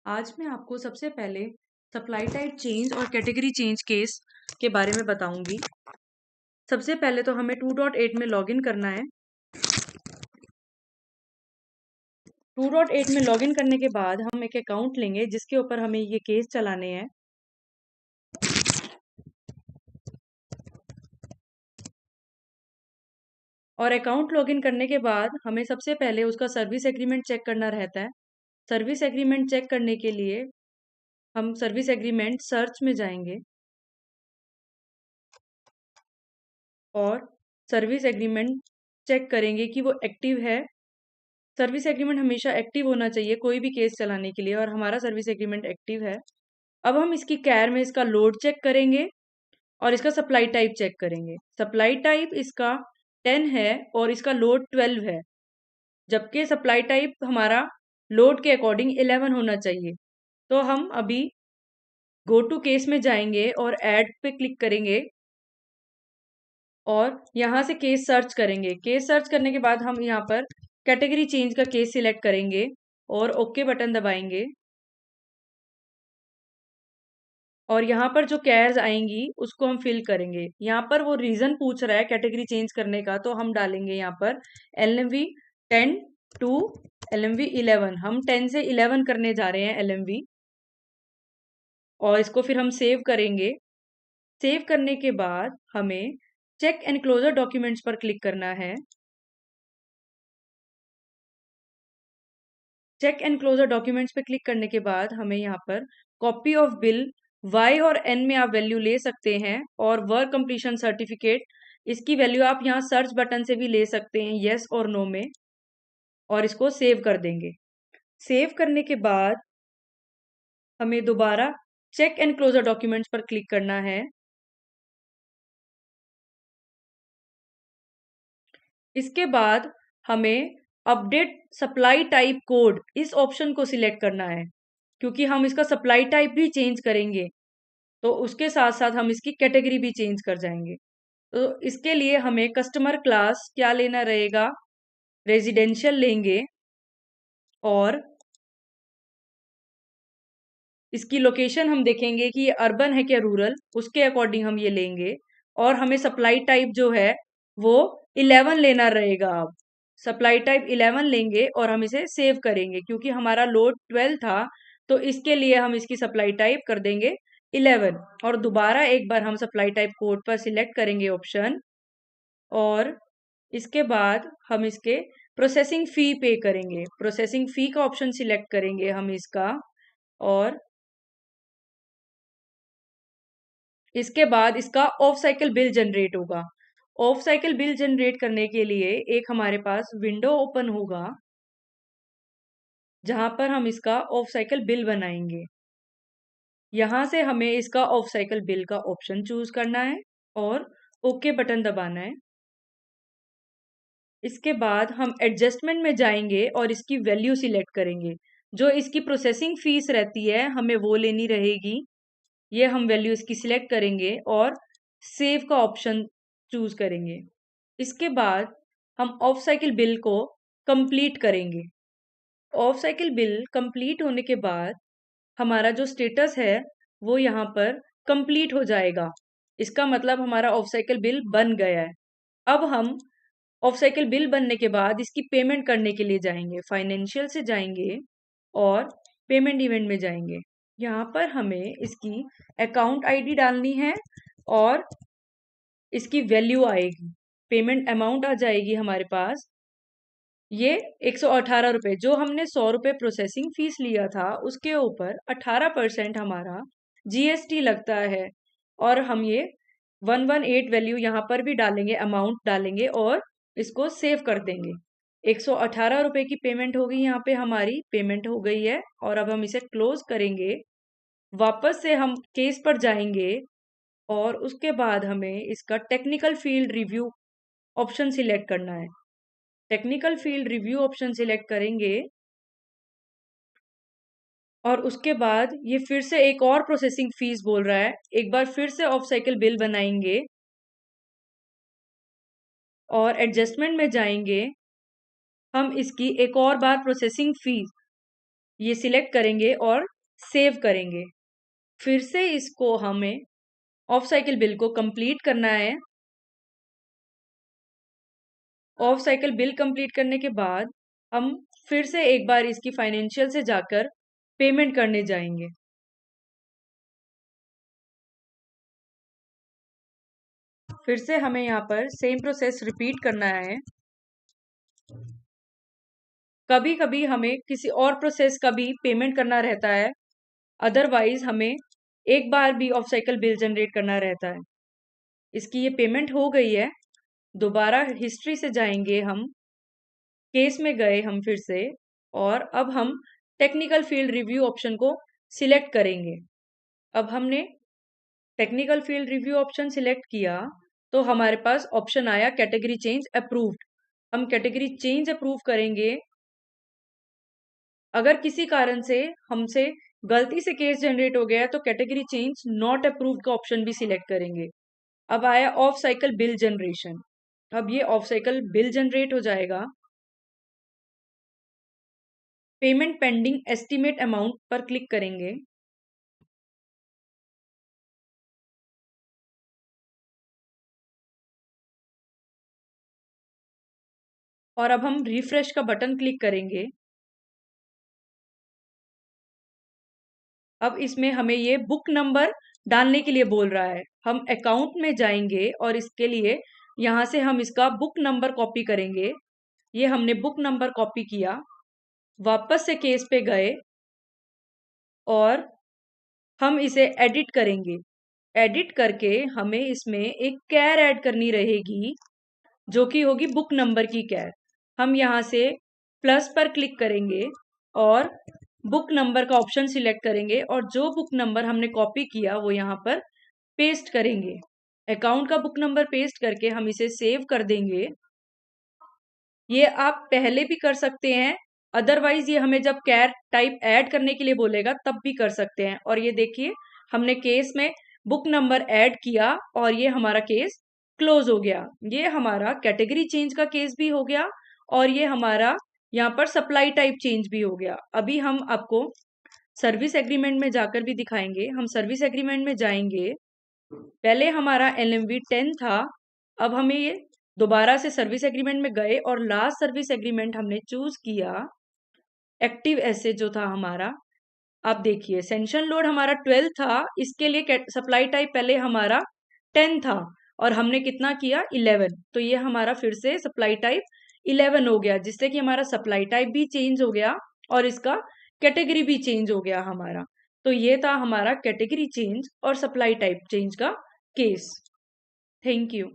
आज मैं आपको सबसे पहले सप्लाई टाइप चेंज और कैटेगरी चेंज केस के बारे में बताऊंगी। सबसे पहले तो हमें 2.8 में लॉगिन करना है। 2.8 में लॉगिन करने के बाद हम एक अकाउंट लेंगे जिसके ऊपर हमें ये केस चलाने हैं। और अकाउंट लॉगिन करने के बाद हमें सबसे पहले उसका सर्विस एग्रीमेंट चेक करना रहता है। सर्विस एग्रीमेंट चेक करने के लिए हम सर्विस एग्रीमेंट सर्च में जाएंगे और सर्विस एग्रीमेंट चेक करेंगे कि वो एक्टिव है। सर्विस एग्रीमेंट हमेशा एक्टिव होना चाहिए कोई भी केस चलाने के लिए, और हमारा सर्विस एग्रीमेंट एक्टिव है। अब हम इसकी कैर में इसका लोड चेक करेंगे और इसका सप्लाई टाइप चेक करेंगे। सप्लाई टाइप इसका 10 है और इसका लोड 12 है, जबकि सप्लाई टाइप हमारा लोड के अकॉर्डिंग 11 होना चाहिए। तो हम अभी गो टू केस में जाएंगे और ऐड पे क्लिक करेंगे और यहाँ से केस सर्च करेंगे। केस सर्च करने के बाद हम यहाँ पर कैटेगरी चेंज का केस सिलेक्ट करेंगे और ओके बटन दबाएंगे। और यहाँ पर जो कैर्स आएंगी उसको हम फिल करेंगे। यहाँ पर वो रीजन पूछ रहा है कैटेगरी चेंज करने का, तो हम डालेंगे यहाँ पर LMV 10 टू LMV 11। हम 10 से 11 करने जा रहे हैं LMV, और इसको फिर हम सेव करेंगे। सेव करने के बाद हमें चेक एंड क्लोजर डॉक्यूमेंट्स पर क्लिक करना है। चेक एंड क्लोजर डॉक्यूमेंट्स पे क्लिक करने के बाद हमें यहाँ पर कॉपी ऑफ बिल Y और N में आप वैल्यू ले सकते हैं, और वर्क कंप्लीशन सर्टिफिकेट इसकी वैल्यू आप यहाँ सर्च बटन से भी ले सकते हैं, यस और नो में, और इसको सेव कर देंगे। सेव करने के बाद हमें दोबारा चेक एंड क्लोजर डॉक्यूमेंट्स पर क्लिक करना है। इसके बाद हमें अपडेट सप्लाई टाइप कोड इस ऑप्शन को सिलेक्ट करना है, क्योंकि हम इसका सप्लाई टाइप भी चेंज करेंगे, तो उसके साथ साथ हम इसकी कैटेगरी भी चेंज कर जाएंगे। तो इसके लिए हमें कस्टमर क्लास क्या लेना रहेगा, रेजिडेंशियल लेंगे, और इसकी लोकेशन हम देखेंगे कि ये अर्बन है क्या रूरल, उसके अकॉर्डिंग हम ये लेंगे। और हमें सप्लाई टाइप जो है वो 11 लेना रहेगा। अब सप्लाई टाइप 11 लेंगे और हम इसे सेव करेंगे, क्योंकि हमारा लोड 12 था, तो इसके लिए हम इसकी सप्लाई टाइप कर देंगे 11। और दोबारा एक बार हम सप्लाई टाइप कोड पर सिलेक्ट करेंगे ऑप्शन, और इसके बाद हम इसके प्रोसेसिंग फी पे करेंगे। प्रोसेसिंग फी का ऑप्शन सिलेक्ट करेंगे हम इसका, और इसके बाद इसका ऑफ साइकिल बिल जनरेट होगा। ऑफ साइकिल बिल जनरेट करने के लिए एक हमारे पास विंडो ओपन होगा जहां पर हम इसका ऑफ साइकिल बिल बनाएंगे। यहां से हमें इसका ऑफ साइकिल बिल का ऑप्शन चूज करना है और ओके बटन दबाना है। इसके बाद हम एडजस्टमेंट में जाएंगे और इसकी वैल्यू सिलेक्ट करेंगे। जो इसकी प्रोसेसिंग फीस रहती है हमें वो लेनी रहेगी, ये हम वैल्यू इसकी सिलेक्ट करेंगे और सेव का ऑप्शन चूज करेंगे। इसके बाद हम ऑफ साइकिल बिल को कंप्लीट करेंगे। ऑफ साइकिल बिल कंप्लीट होने के बाद हमारा जो स्टेटस है वो यहाँ पर कंप्लीट हो जाएगा। इसका मतलब हमारा ऑफ साइकिल बिल बन गया है। अब हम ऑफ साइकिल बिल बनने के बाद इसकी पेमेंट करने के लिए जाएंगे, फाइनेंशियल से जाएंगे और पेमेंट इवेंट में जाएंगे। यहाँ पर हमें इसकी अकाउंट आईडी डालनी है और इसकी वैल्यू आएगी, पेमेंट अमाउंट आ जाएगी हमारे पास। ये 118 रुपये, जो हमने 100 रुपये प्रोसेसिंग फीस लिया था उसके ऊपर 18% हमारा GST लगता है। और हम ये 118 वैल्यू यहाँ पर भी डालेंगे, अमाउंट डालेंगे और इसको सेव कर देंगे। 118 रुपये की पेमेंट होगी, यहाँ पे हमारी पेमेंट हो गई है। और अब हम इसे क्लोज करेंगे। वापस से हम केस पर जाएंगे और उसके बाद हमें इसका technical field review option select करना है। Technical field review option select करेंगे और उसके बाद ये फिर से एक और प्रोसेसिंग फीस बोल रहा है। एक बार फिर से ऑफ साइकिल बिल बनाएंगे और एडजस्टमेंट में जाएंगे। हम इसकी एक और बार प्रोसेसिंग फीस ये सिलेक्ट करेंगे और सेव करेंगे। फिर से इसको हमें ऑफ साइकिल बिल को कंप्लीट करना है। ऑफ साइकिल बिल कंप्लीट करने के बाद हम फिर से एक बार इसकी फाइनेंशियल से जाकर पेमेंट करने जाएंगे। फिर से हमें यहाँ पर सेम प्रोसेस रिपीट करना है। कभी कभी हमें किसी और प्रोसेस का भी पेमेंट करना रहता है, अदरवाइज हमें एक बार भी ऑफ साइकिल बिल जनरेट करना रहता है। इसकी ये पेमेंट हो गई है। दोबारा हिस्ट्री से जाएंगे हम, केस में गए हम फिर से, और अब हम टेक्निकल फील्ड रिव्यू ऑप्शन को सिलेक्ट करेंगे। अब हमने technical field review option select किया तो हमारे पास ऑप्शन आया कैटेगरी चेंज अप्रूव्ड। हम कैटेगरी चेंज अप्रूव करेंगे। अगर किसी कारण से हमसे गलती से केस जनरेट हो गया है तो कैटेगरी चेंज नॉट अप्रूव्ड का ऑप्शन भी सिलेक्ट करेंगे। अब आया ऑफ साइकिल बिल जनरेशन। अब ये ऑफ साइकिल बिल जनरेट हो जाएगा। पेमेंट पेंडिंग एस्टिमेट अमाउंट पर क्लिक करेंगे। और अब हम रिफ्रेश का बटन क्लिक करेंगे। अब इसमें हमें ये बुक नंबर डालने के लिए बोल रहा है। हम अकाउंट में जाएंगे और इसके लिए यहाँ से हम इसका बुक नंबर कॉपी करेंगे। ये हमने बुक नंबर कॉपी किया। वापस से केस पे गए और हम इसे एडिट करेंगे। एडिट करके हमें इसमें एक कैर ऐड करनी रहेगी जो कि होगी बुक नंबर की कैर। हम यहाँ से प्लस पर क्लिक करेंगे और बुक नंबर का ऑप्शन सिलेक्ट करेंगे और जो बुक नंबर हमने कॉपी किया वो यहाँ पर पेस्ट करेंगे। अकाउंट का बुक नंबर पेस्ट करके हम इसे सेव कर देंगे। ये आप पहले भी कर सकते हैं, अदरवाइज ये हमें जब कैर टाइप ऐड करने के लिए बोलेगा तब भी कर सकते हैं। और ये देखिए हमने केस में बुक नंबर ऐड किया और ये हमारा केस क्लोज हो गया। ये हमारा कैटेगरी चेंज का केस भी हो गया और ये हमारा यहाँ पर सप्लाई टाइप चेंज भी हो गया। अभी हम आपको सर्विस एग्रीमेंट में जाकर भी दिखाएंगे। हम सर्विस एग्रीमेंट में जाएंगे। पहले हमारा LMV 10 था। अब हमें ये दोबारा से सर्विस एग्रीमेंट में गए और लास्ट सर्विस एग्रीमेंट हमने चूज किया एक्टिव एसे जो था हमारा। आप देखिए सेंशन लोड हमारा 12 था, इसके लिए सप्लाई टाइप पहले हमारा 10 था और हमने कितना किया 11, तो ये हमारा फिर से सप्लाई टाइप 11 हो गया, जिससे कि हमारा सप्लाई टाइप भी चेंज हो गया और इसका कैटेगरी भी चेंज हो गया हमारा। तो ये था हमारा कैटेगरी चेंज और सप्लाई टाइप चेंज का केस। Thank you.